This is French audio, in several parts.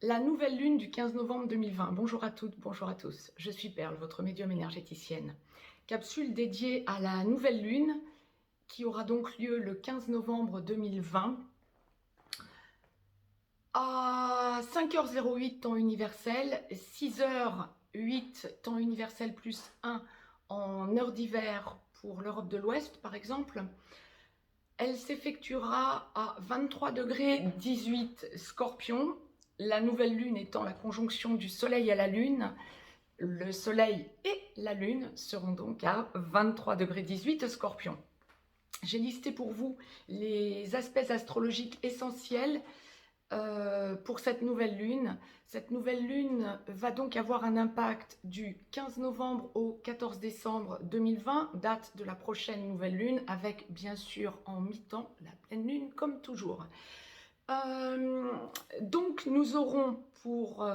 La nouvelle lune du 15 novembre 2020. Bonjour à toutes, bonjour à tous. Je suis Perle, votre médium énergéticienne. Capsule dédiée à la nouvelle lune qui aura donc lieu le 15 novembre 2020 à 5h08 temps universel, 6h08 temps universel plus 1 en heure d'hiver pour l'Europe de l'Ouest par exemple. Elle s'effectuera à 23 degrés 18 Scorpion, la nouvelle lune étant la conjonction du soleil à la lune. Le soleil et la lune seront donc à 23 degrés 18 Scorpion. J'ai listé pour vous les aspects astrologiques essentiels pour cette nouvelle lune. Cette nouvelle lune va donc avoir un impact du 15 novembre au 14 décembre 2020, date de la prochaine nouvelle lune, avec bien sûr en mi-temps la pleine lune comme toujours. Donc nous aurons pour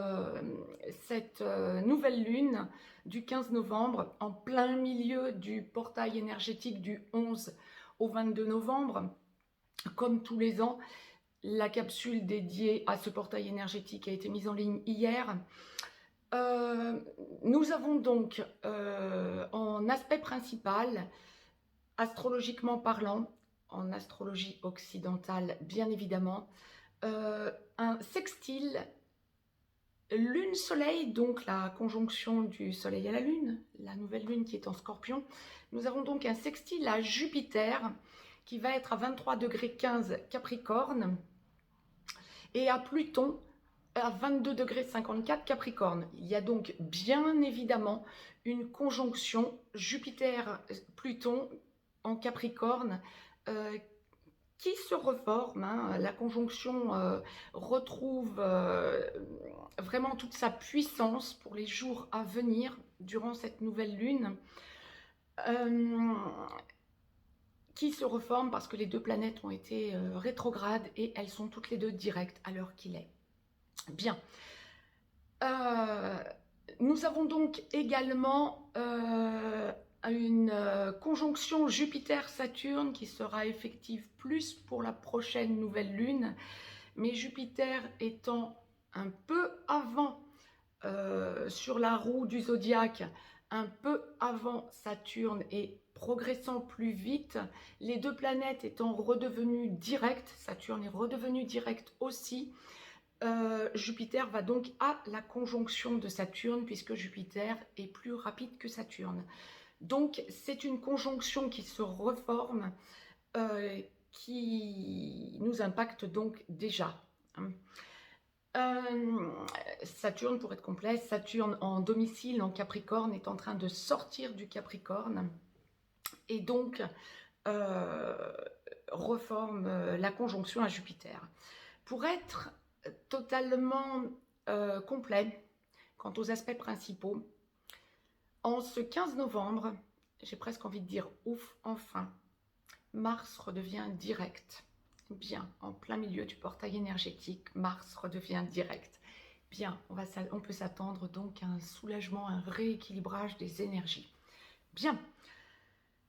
cette nouvelle lune du 15 novembre, en plein milieu du portail énergétique du 11 au 22 novembre, comme tous les ans, la capsule dédiée à ce portail énergétique a été mise en ligne hier. Nous avons donc en aspect principal, astrologiquement parlant, en astrologie occidentale bien évidemment, un sextile Lune-Soleil, donc la conjonction du Soleil à la Lune, la nouvelle Lune qui est en Scorpion. Nous avons donc un sextile à Jupiter qui va être à 23 degrés 15 Capricorne et à Pluton à 22 degrés 54 Capricorne. Il y a donc bien évidemment une conjonction Jupiter-Pluton en Capricorne qui se reforme. La conjonction retrouve vraiment toute sa puissance pour les jours à venir durant cette nouvelle lune. Qui se reforme parce que les deux planètes ont été rétrogrades et elles sont toutes les deux directes à l'heure qu'il est. Bien. Nous avons donc également une conjonction Jupiter-Saturne qui sera effective plus pour la prochaine nouvelle lune, mais Jupiter étant un peu avant sur la roue du zodiaque, un peu avant Saturne et progressant plus vite, les deux planètes étant redevenues directes, Saturne est redevenu direct aussi, Jupiter va donc à la conjonction de Saturne puisque Jupiter est plus rapide que Saturne. Donc c'est une conjonction qui se reforme, qui nous impacte donc déjà. Saturne, pour être complet, Saturne en domicile en Capricorne est en train de sortir du Capricorne et donc reforme la conjonction à Jupiter. Pour être totalement complet quant aux aspects principaux, en ce 15 novembre, j'ai presque envie de dire ouf, enfin, Mars redevient direct. Bien, en plein milieu du portail énergétique, Mars redevient direct. Bien, on peut s'attendre donc à un soulagement, un rééquilibrage des énergies. Bien,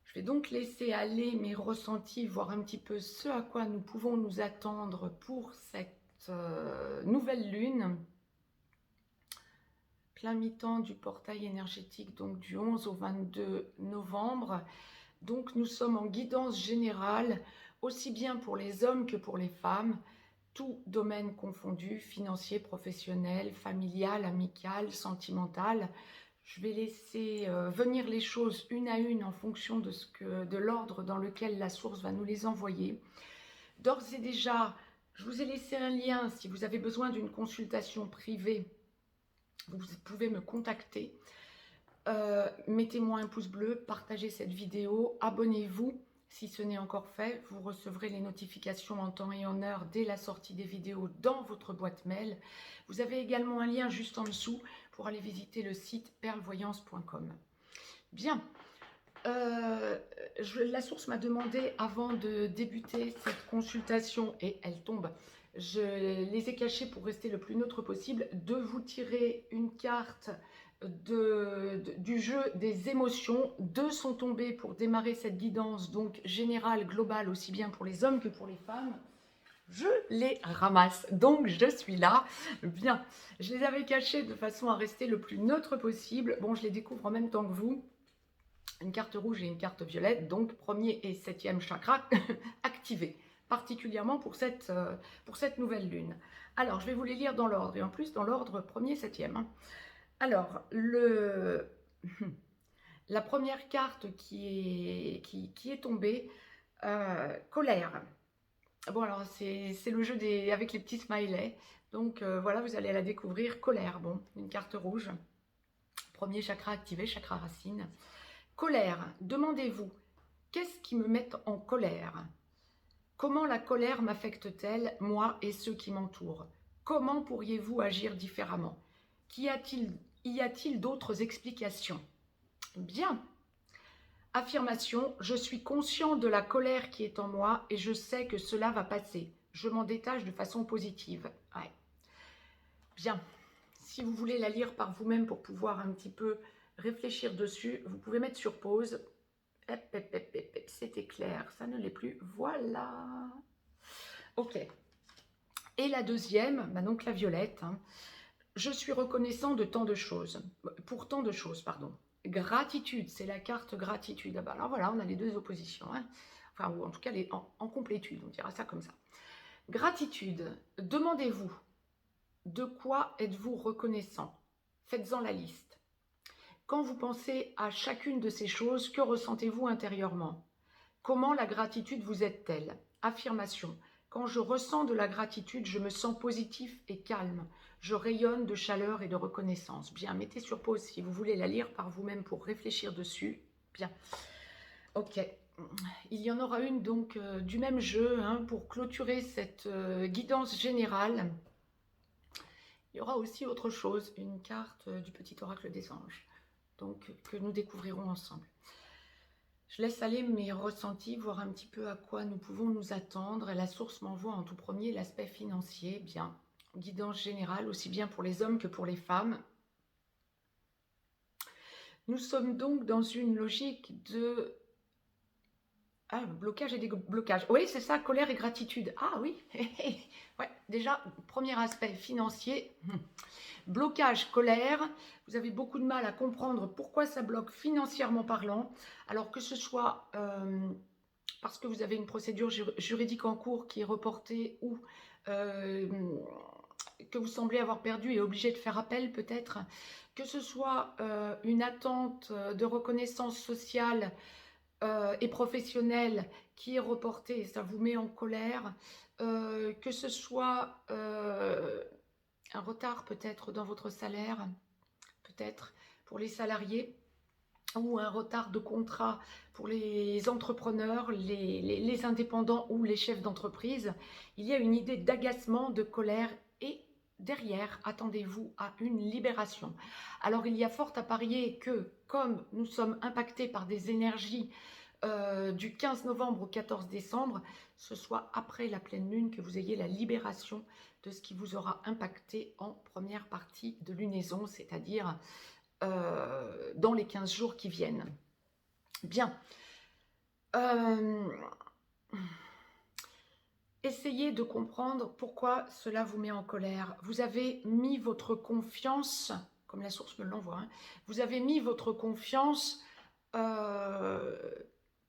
je vais donc laisser aller mes ressentis, voir un petit peu ce à quoi nous pouvons nous attendre pour cette nouvelle lune. Plein mi-temps du portail énergétique, donc du 11 au 22 novembre. Donc nous sommes en guidance générale, aussi bien pour les hommes que pour les femmes, tout domaine confondu, financier, professionnel, familial, amical, sentimental. Je vais laisser venir les choses une à une en fonction de l'ordre dans lequel la source va nous les envoyer. D'ores et déjà, je vous ai laissé un lien si vous avez besoin d'une consultation privée. Vous pouvez me contacter. Mettez-moi un pouce bleu, partagez cette vidéo, abonnez-vous si ce n'est encore fait. Vous recevrez les notifications en temps et en heure dès la sortie des vidéos dans votre boîte mail. Vous avez également un lien juste en dessous pour aller visiter le site perlevoyance.com. Bien, la source m'a demandé avant de débuter cette consultation, et elle tombe, je les ai cachés pour rester le plus neutre possible, de vous tirer une carte du jeu des émotions. Deux sont tombés pour démarrer cette guidance, donc générale, globale, aussi bien pour les hommes que pour les femmes. je les ramasse. Donc, je suis là. Bien, je les avais cachés de façon à rester le plus neutre possible. Bon, je les découvre en même temps que vous. Une carte rouge et une carte violette, donc premier et septième chakra activés, particulièrement pour cette nouvelle lune. Alors, je vais vous les lire dans l'ordre, et en plus dans l'ordre premier, septième. Hein. Alors, la première carte qui est tombée, colère. Bon, alors c'est le jeu avec les petits smileys. Donc voilà, vous allez la découvrir. Colère, bon, une carte rouge. Premier chakra activé, chakra racine. Colère, demandez-vous, qu'est-ce qui me met en colère? Comment la colère m'affecte-t-elle, moi et ceux qui m'entourent? Comment pourriez-vous agir différemment? Y a-t-il d'autres explications? Bien. Affirmation, je suis conscient de la colère qui est en moi et je sais que cela va passer. Je m'en détache de façon positive. Ouais. Bien. Si vous voulez la lire par vous-même pour pouvoir un petit peu réfléchir dessus, vous pouvez mettre sur pause. C'était clair, ça ne l'est plus. Voilà. Ok. Et la deuxième, bah donc la violette. Hein. Je suis reconnaissant de tant de choses. Pour tant de choses, pardon. Gratitude, c'est la carte gratitude. Ah bah alors voilà, on a les deux oppositions. Hein. Enfin, ou en tout cas en complétude, on dira ça comme ça. Gratitude, demandez-vous, de quoi êtes-vous reconnaissant? Faites-en la liste. Quand vous pensez à chacune de ces choses, que ressentez-vous intérieurement? Comment la gratitude vous aide-t-elle? Affirmation. Quand je ressens de la gratitude, je me sens positif et calme. Je rayonne de chaleur et de reconnaissance. Bien, mettez sur pause si vous voulez la lire par vous-même pour réfléchir dessus. Bien. Ok. Il y en aura une donc du même jeu hein, pour clôturer cette guidance générale. Il y aura aussi autre chose, une carte du petit oracle des anges, donc que nous découvrirons ensemble. Je laisse aller mes ressentis, voir un petit peu à quoi nous pouvons nous attendre. Et la source m'envoie en tout premier l'aspect financier. Bien, guidance générale, aussi bien pour les hommes que pour les femmes. Nous sommes donc dans une logique de... Ah, blocage et déblocage. Oui, c'est ça, colère et gratitude. Ah oui, ouais, déjà, premier aspect financier. Blocage, colère, vous avez beaucoup de mal à comprendre pourquoi ça bloque financièrement parlant, alors que ce soit parce que vous avez une procédure juridique en cours qui est reportée ou que vous semblez avoir perdu et obligé de faire appel peut-être, que ce soit une attente de reconnaissance sociale et professionnelle qui est reportée et ça vous met en colère, que ce soit un retard peut-être dans votre salaire, peut-être pour les salariés, ou un retard de contrat pour les entrepreneurs, les indépendants ou les chefs d'entreprise. Il y a une idée d'agacement, de colère et derrière, attendez-vous à une libération. Alors il y a fort à parier que comme nous sommes impactés par des énergies du 15 novembre au 14 décembre, ce soit après la pleine lune que vous ayez la libération de ce qui vous aura impacté en première partie de lunaison, c'est-à-dire dans les 15 jours qui viennent. Bien. Essayez de comprendre pourquoi cela vous met en colère. Vous avez mis votre confiance, comme la source me l'envoie, hein, vous avez mis votre confiance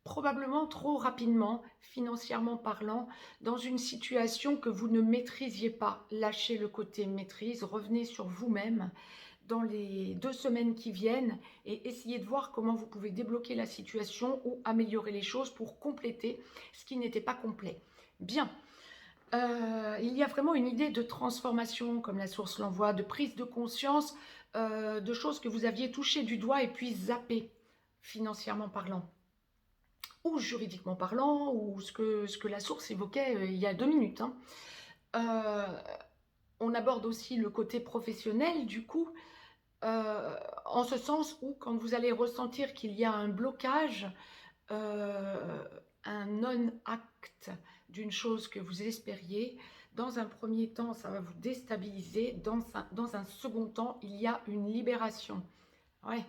probablement trop rapidement, financièrement parlant, dans une situation que vous ne maîtrisiez pas. Lâchez le côté maîtrise, revenez sur vous-même dans les 2 semaines qui viennent et essayez de voir comment vous pouvez débloquer la situation ou améliorer les choses pour compléter ce qui n'était pas complet. Bien. Il y a vraiment une idée de transformation, comme la source l'envoie, de prise de conscience de choses que vous aviez touchées du doigt et puis zappées, financièrement parlant, ou juridiquement parlant, ou ce que la source évoquait il y a 2 minutes. Hein. On aborde aussi le côté professionnel, du coup, en ce sens où quand vous allez ressentir qu'il y a un blocage, un non-acte d'une chose que vous espériez, dans un premier temps, ça va vous déstabiliser. Dans un second temps, il y a une libération. Ouais.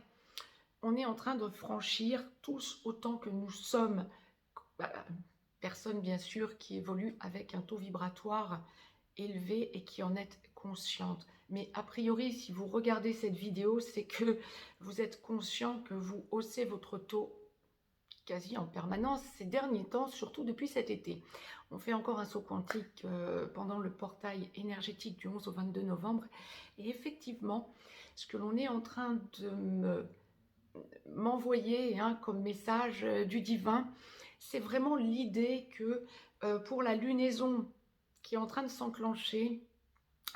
On est en train de franchir tous autant que nous sommes personne bien sûr qui évolue avec un taux vibratoire élevé et qui en est consciente. Mais a priori, si vous regardez cette vidéo, c'est que vous êtes conscient que vous haussez votre taux quasi en permanence ces derniers temps, surtout depuis cet été. On fait encore un saut quantique pendant le portail énergétique du 11 au 22 novembre. Et effectivement, ce que l'on est en train de m'envoyer comme message du divin, c'est vraiment l'idée que pour la lunaison qui est en train de s'enclencher,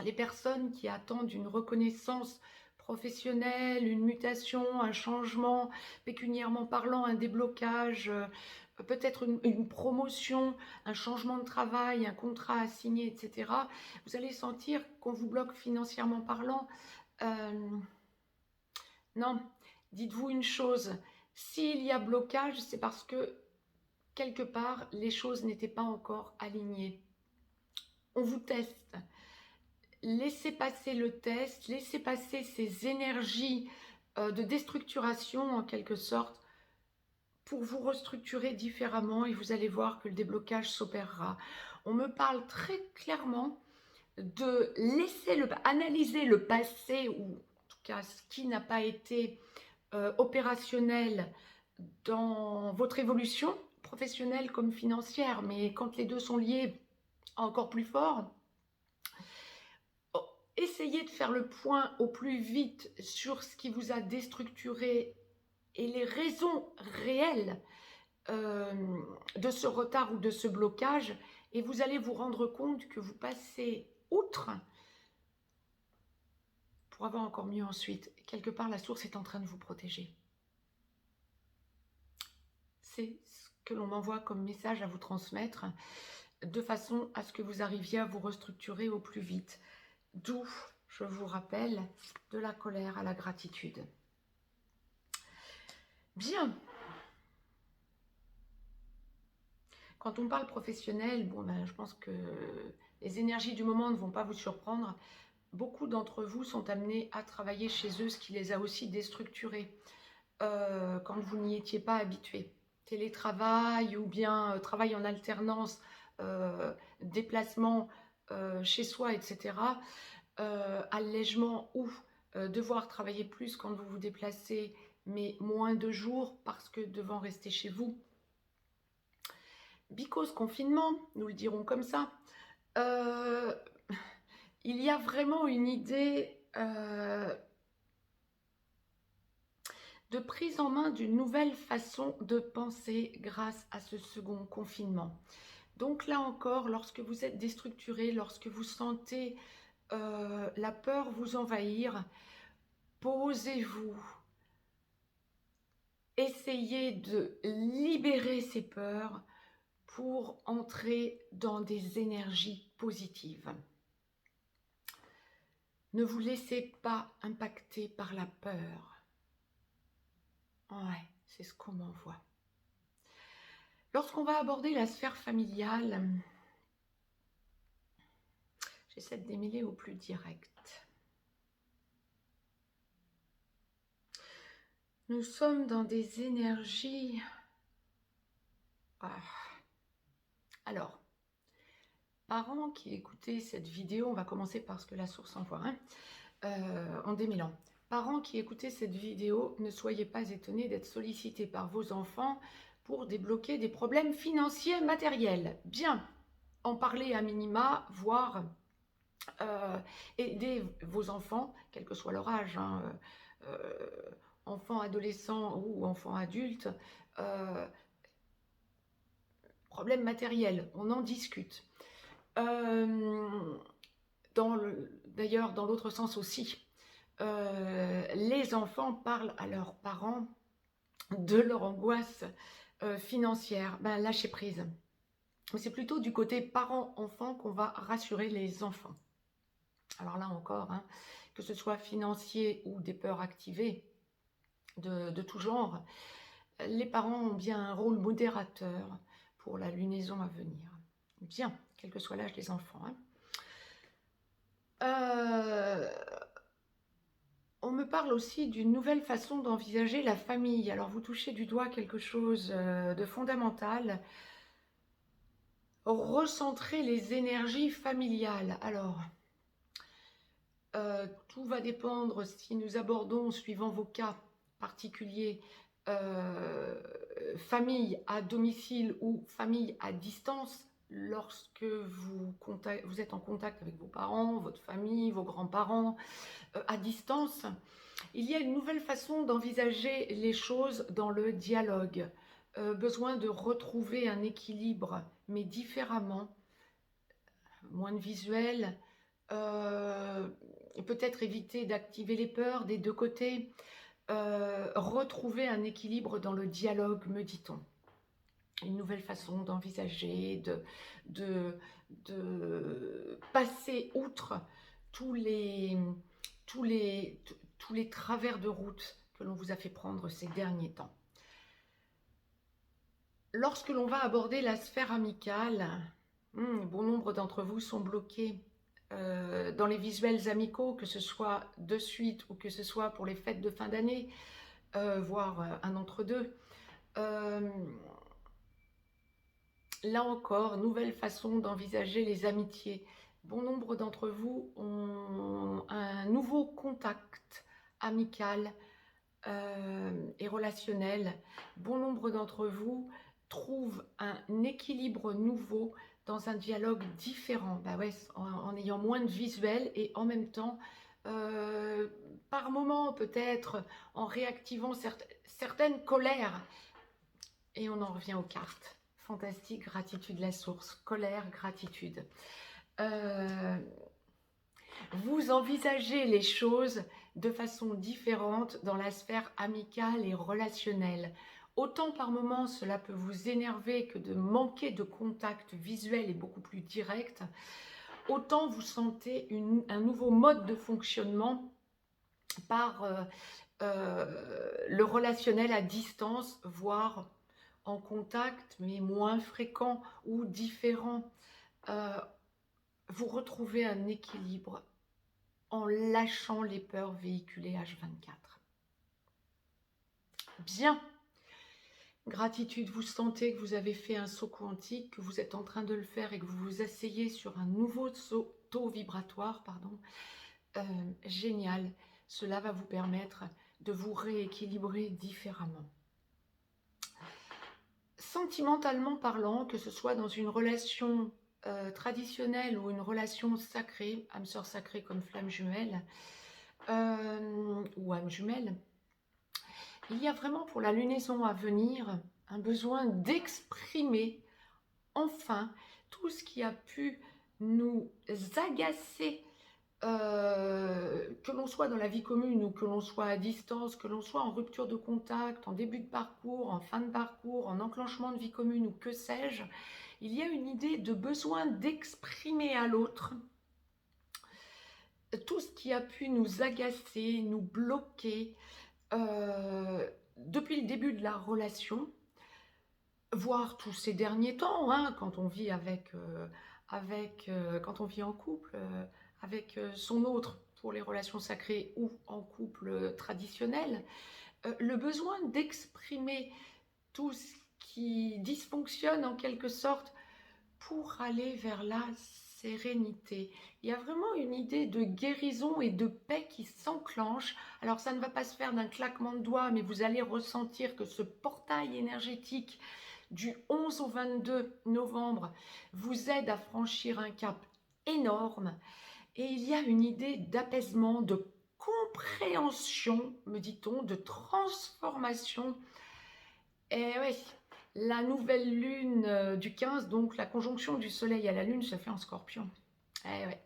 les personnes qui attendent une reconnaissance professionnelle, une mutation, un changement, pécuniairement parlant, un déblocage, peut-être une promotion, un changement de travail, un contrat à signer, etc. Vous allez sentir qu'on vous bloque financièrement parlant. Non, dites-vous une chose, s'il y a blocage, c'est parce que quelque part, les choses n'étaient pas encore alignées. On vous teste. Laissez passer le test, laissez passer ces énergies de déstructuration en quelque sorte pour vous restructurer différemment et vous allez voir que le déblocage s'opérera. On me parle très clairement de laisser analyser le passé ou en tout cas ce qui n'a pas été opérationnel dans votre évolution professionnelle comme financière, mais quand les deux sont liés encore plus fort, essayez de faire le point au plus vite sur ce qui vous a déstructuré et les raisons réelles de ce retard ou de ce blocage, et vous allez vous rendre compte que vous passez outre pour avoir encore mieux ensuite. Quelque part, la source est en train de vous protéger. C'est ce que l'on m'envoie comme message à vous transmettre, de façon à ce que vous arriviez à vous restructurer au plus vite. D'où, je vous rappelle, de la colère à la gratitude. Bien. Quand on parle professionnel, bon ben, je pense que les énergies du moment ne vont pas vous surprendre. Beaucoup d'entre vous sont amenés à travailler chez eux, ce qui les a aussi déstructurés quand vous n'y étiez pas habitués. Télétravail ou bien travail en alternance, déplacement chez soi, etc. Allègement ou devoir travailler plus quand vous vous déplacez, mais moins de jours parce que devant rester chez vous. Because confinement, nous le dirons comme ça, il y a vraiment une idée de prise en main d'une nouvelle façon de penser grâce à ce second confinement. Donc là encore, lorsque vous êtes déstructuré, lorsque vous sentez la peur vous envahir, posez-vous. Essayez de libérer ces peurs pour entrer dans des énergies positives. Ne vous laissez pas impacter par la peur. Ouais, c'est ce qu'on m'envoie. Lorsqu'on va aborder la sphère familiale, j'essaie de démêler au plus direct. Nous sommes dans des énergies... Alors, parents qui écoutez cette vidéo, on va commencer par ce que la source envoie, en démêlant. Parents qui écoutez cette vidéo, ne soyez pas étonnés d'être sollicités par vos enfants pour débloquer des problèmes financiers matériels. Bien, en parler à minima, voire aider vos enfants, quel que soit leur âge, enfants, adolescents ou enfants adultes, problèmes matériels, on en discute. D'ailleurs, dans l'autre sens aussi, les enfants parlent à leurs parents de leur angoisse financière. Ben, lâchez prise. C'est plutôt du côté parents-enfants qu'on va rassurer les enfants. Alors là encore, que ce soit financier ou des peurs activées de tout genre, les parents ont bien un rôle modérateur pour la lunaison à venir. Bien, quel que soit l'âge des enfants. On me parle aussi d'une nouvelle façon d'envisager la famille. Alors vous touchez du doigt quelque chose de fondamental. Recentrer les énergies familiales. Alors, tout va dépendre si nous abordons, suivant vos cas particuliers, famille à domicile ou famille à distance. Lorsque vous êtes en contact avec vos parents, votre famille, vos grands-parents, à distance, il y a une nouvelle façon d'envisager les choses dans le dialogue. Besoin de retrouver un équilibre, mais différemment, moins de visuel, peut-être éviter d'activer les peurs des deux côtés, retrouver un équilibre dans le dialogue, me dit-on. Une nouvelle façon d'envisager, de passer outre tous les, tous les, tous les travers de route que l'on vous a fait prendre ces derniers temps. Lorsque l'on va aborder la sphère amicale, bon nombre d'entre vous sont bloqués dans les visuels amicaux, que ce soit de suite ou que ce soit pour les fêtes de fin d'année, voire un entre-deux. Là encore, nouvelle façon d'envisager les amitiés. Bon nombre d'entre vous ont un nouveau contact amical et relationnel. Bon nombre d'entre vous trouvent un équilibre nouveau dans un dialogue différent, bah ouais, en ayant moins de visuels et en même temps, par moment peut-être en réactivant certaines colères. Et on en revient aux cartes. Fantastique, gratitude, la source, colère, gratitude. Vous envisagez les choses de façon différente dans la sphère amicale et relationnelle. Autant par moments cela peut vous énerver que de manquer de contact visuel et beaucoup plus direct, autant vous sentez un nouveau mode de fonctionnement par le relationnel à distance, voire en contact, mais moins fréquent ou différent. Vous retrouvez un équilibre en lâchant les peurs véhiculées H24. Bien. Gratitude, vous sentez que vous avez fait un saut quantique, que vous êtes en train de le faire et que vous vous asseyez sur un nouveau taux vibratoire, pardon. Génial. Cela va vous permettre de vous rééquilibrer différemment. Sentimentalement parlant, que ce soit dans une relation traditionnelle ou une relation sacrée, âme sœur sacrée comme flamme jumelle ou âme jumelle, il y a vraiment pour la lunaison à venir un besoin d'exprimer enfin tout ce qui a pu nous agacer, que l'on soit dans la vie commune ou que l'on soit à distance, que l'on soit en rupture de contact, en début de parcours, en fin de parcours, en enclenchement de vie commune ou que sais-je, il y a une idée de besoin d'exprimer à l'autre tout ce qui a pu nous agacer, nous bloquer depuis le début de la relation, voire tous ces derniers temps, hein, quand on vit quand on vit en couple, avec son autre pour les relations sacrées ou en couple traditionnel, le besoin d'exprimer tout ce qui dysfonctionne en quelque sorte pour aller vers la sérénité. Il y a vraiment une idée de guérison et de paix qui s'enclenche. Alors ça ne va pas se faire d'un claquement de doigts, mais vous allez ressentir que ce portail énergétique du 11 au 22 novembre vous aide à franchir un cap énorme. Et il y a une idée d'apaisement, de compréhension, me dit-on, de transformation. Et oui, la nouvelle lune du 15, donc la conjonction du soleil à la lune, se fait en scorpion. Eh ouais.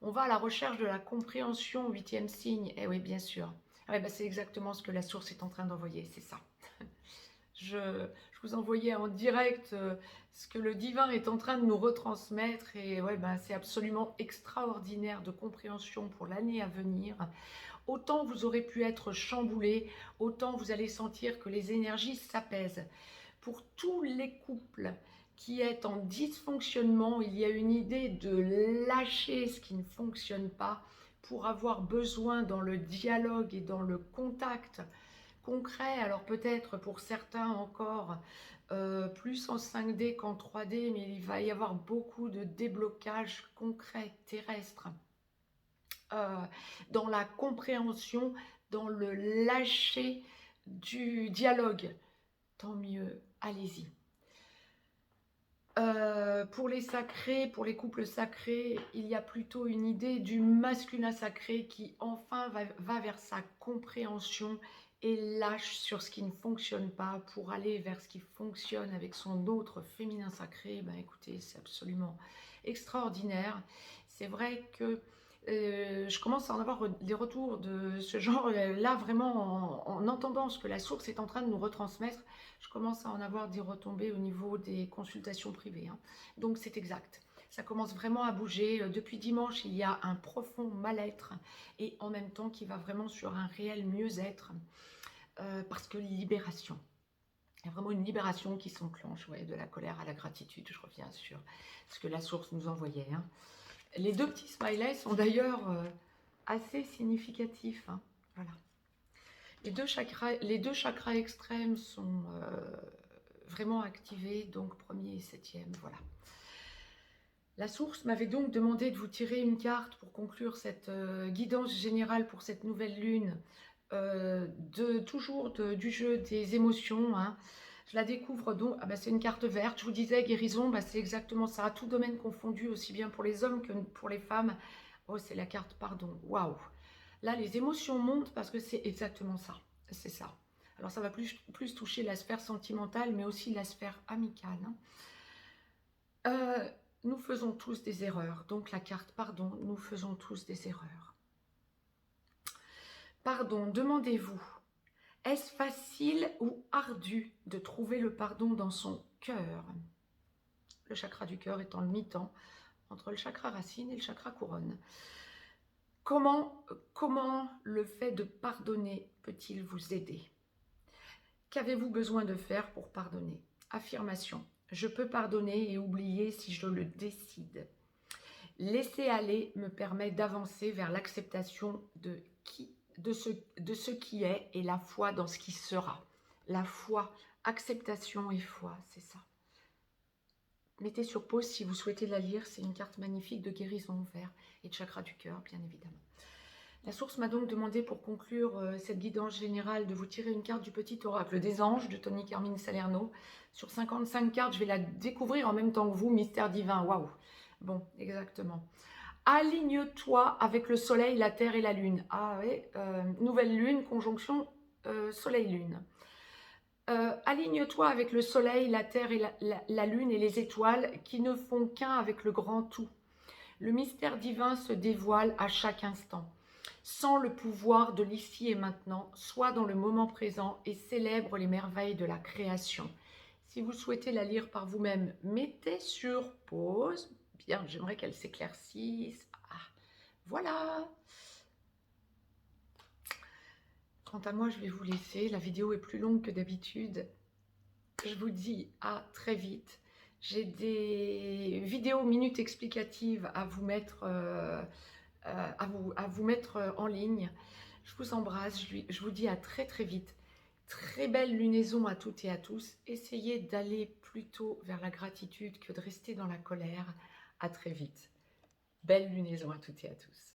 On va à la recherche de la compréhension, 8e signe. Eh oui, bien sûr. Ah ouais, bah c'est exactement ce que la source est en train d'envoyer, c'est ça. Je vous envoyais en direct ce que le divin est en train de nous retransmettre. Et ouais, ben, c'est absolument extraordinaire de compréhension pour l'année à venir. Autant vous aurez pu être chamboulé, autant vous allez sentir que les énergies s'apaisent. Pour tous les couples qui est en dysfonctionnement, il y a une idée de lâcher ce qui ne fonctionne pas pour avoir besoin dans le dialogue et dans le contact concret. Alors peut-être pour certains encore plus en 5D qu'en 3D, mais il va y avoir beaucoup de déblocage concret terrestre euh, dans la compréhension, dans le lâcher du dialogue. Tant mieux, allez-y. Pour les sacrés, pour les couples sacrés, il y a plutôt une idée du masculin sacré qui enfin va vers sa compréhension et lâche sur ce qui ne fonctionne pas pour aller vers ce qui fonctionne avec son autre féminin sacré. Ben écoutez, c'est absolument extraordinaire. C'est vrai que je commence à en avoir des retours de ce genre-là, vraiment en entendant ce que la source est en train de nous retransmettre. Je commence à en avoir des retombées au niveau des consultations privées. Hein. Donc c'est exact. Ça commence vraiment à bouger. Depuis dimanche, il y a un profond mal-être et en même temps qui va vraiment sur un réel mieux-être parce que libération. Il y a vraiment une libération qui s'enclenche, ouais, de la colère à la gratitude. Je reviens sur ce que la source nous envoyait. Hein. Les deux petits smileys sont d'ailleurs assez significatifs. Hein. Voilà. Les deux chakras extrêmes sont vraiment activés, donc premier et septième, voilà. La source m'avait donc demandé de vous tirer une carte pour conclure cette guidance générale pour cette nouvelle lune, du jeu des émotions. Hein. Je la découvre donc, ah bah c'est une carte verte, je vous disais guérison, bah c'est exactement ça, tout domaine confondu, aussi bien pour les hommes que pour les femmes. Oh, c'est la carte pardon, waouh. Là, les émotions montent parce que c'est exactement ça, c'est ça. Alors ça va plus toucher la sphère sentimentale, mais aussi la sphère amicale. Hein. Nous faisons tous des erreurs, donc la carte pardon, nous faisons tous des erreurs. Pardon, demandez-vous, est-ce facile ou ardu de trouver le pardon dans son cœur? Le chakra du cœur étant le mi-temps entre le chakra racine et le chakra couronne. Comment le fait de pardonner peut-il vous aider? Qu'avez-vous besoin de faire pour pardonner? Affirmation. Je peux pardonner et oublier si je le décide. Laisser aller me permet d'avancer vers l'acceptation de ce qui est et la foi dans ce qui sera. La foi, acceptation et foi, c'est ça. Mettez sur pause si vous souhaitez la lire, c'est une carte magnifique de guérison vert et de chakra du cœur, bien évidemment. La source m'a donc demandé pour conclure cette guidance générale de vous tirer une carte du petit oracle des anges de Tony Carmine Salerno. Sur 55 cartes, je vais la découvrir en même temps que vous, mystère divin, waouh. Bon, exactement. Aligne-toi avec le soleil, la terre et la lune. Ah oui, nouvelle lune, conjonction soleil-lune. Aligne-toi avec le soleil, la terre et la lune et les étoiles qui ne font qu'un avec le grand tout. Le mystère divin se dévoile à chaque instant. Sans le pouvoir de l'ici et maintenant, sois dans le moment présent et célèbre les merveilles de la création. Si vous souhaitez la lire par vous-même, mettez sur pause. Bien, j'aimerais qu'elle s'éclaircisse. Ah, voilà. Quant à moi, je vais vous laisser. La vidéo est plus longue que d'habitude. Je vous dis à très vite. J'ai des vidéos minutes explicatives à vous mettre en ligne. Je vous embrasse, je vous dis à très très vite. Très belle lunaison à toutes et à tous. Essayez d'aller plutôt vers la gratitude que de rester dans la colère. À très vite. Belle lunaison à toutes et à tous.